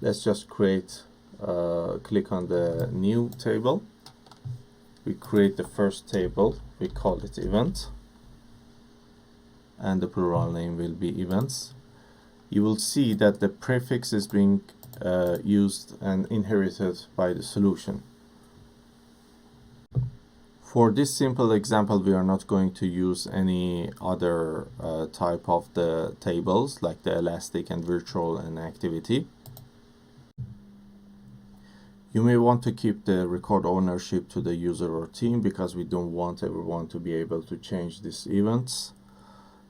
Let's just create, click on the new table. We create the first table, we call it event, and the plural name will be events. You will see that the prefix is being used and inherited by the solution. For this simple example, we are not going to use any other type of the tables like the elastic and virtual and activity. You may want to keep the record ownership to the user or team because we don't want everyone to be able to change these events.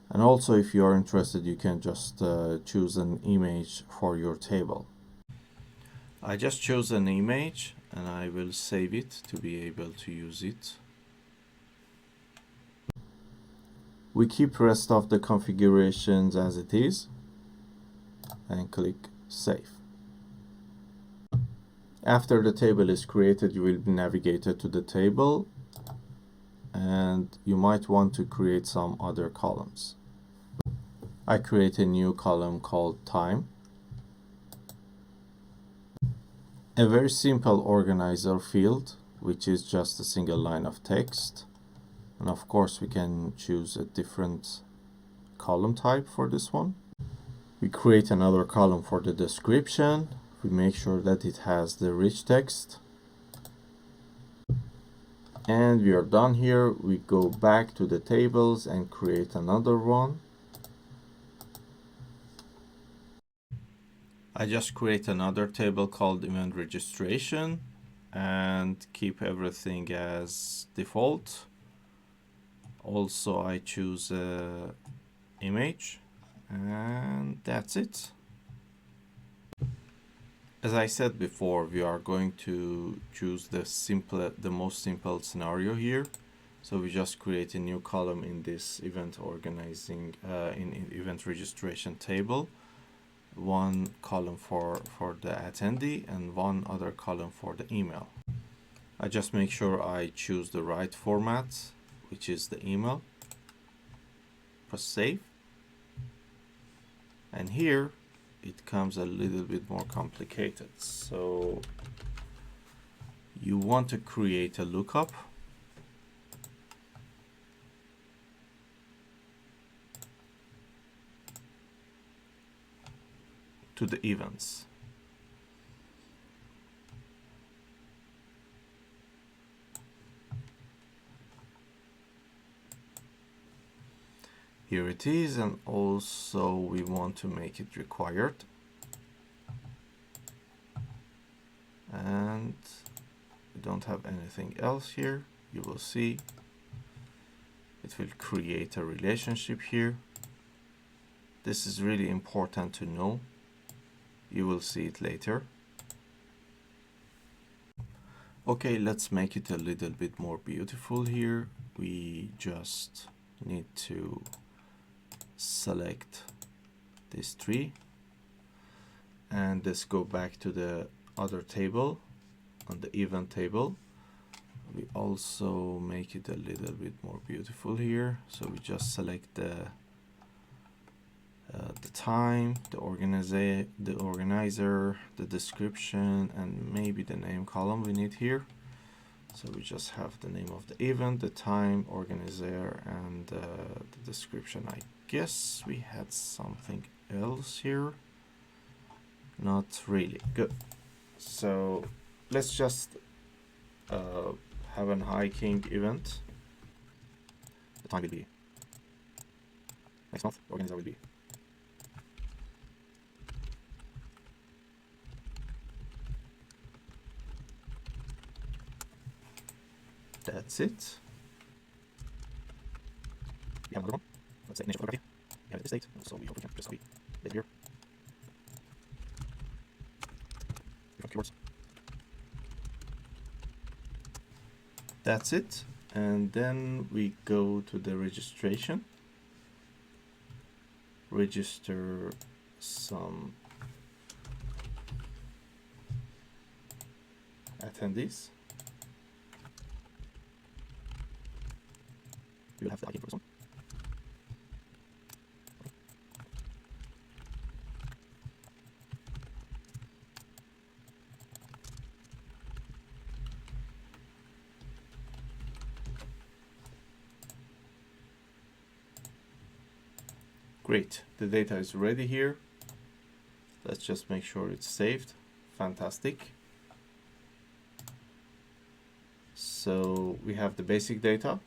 And also, if you are interested, you can just choose an image for your table. I just chose an image and I will save it to be able to use it. We keep rest of the configurations as it is and click Save. After the table is created, you will be navigated to the table and you might want to create some other columns. I create a new column called Time. A very simple organizer field, which is just a single line of text. And of course, we can choose a different column type for this one. We create another column for the description. We make sure that it has the rich text. And we are done here. We go back to the tables and create another one. I just create another table called event registration and keep everything as default. Also, I choose a image and that's it. As I said before, we are going to choose the most simple scenario here. So we just create a new column in this event organizing in event registration table. One column for the attendee and one other column for the email. I just make sure I choose the right format, which is the email. Press save. And here it comes a little bit more complicated. So you want to create a lookup. To the events. Here it is, and also we want to make it required. And we don't have anything else here. You will see it will create a relationship here. This is really important to know. You will see it later. Okay, let's make it a little bit more beautiful here. We just need to select this tree and let's go back to the other table on the event table. We also make it a little bit more beautiful here. So we just select the time, the organizer, the description, and maybe the name column we need here. So we just have the name of the event, the time, organizer, and the description. I guess we had something else here. Not really. Good. So let's just have an hiking event. The time will be next month. The organizer will be that's it. We have another one. Let's say initial photography. We have this date, so we hope we can just copy it here. Different keywords. That's it. And then we go to the registration. Register some attendees. You will have the ID for this one. Great, the data is ready here. Let's just make sure it's saved. Fantastic. So we have the basic data,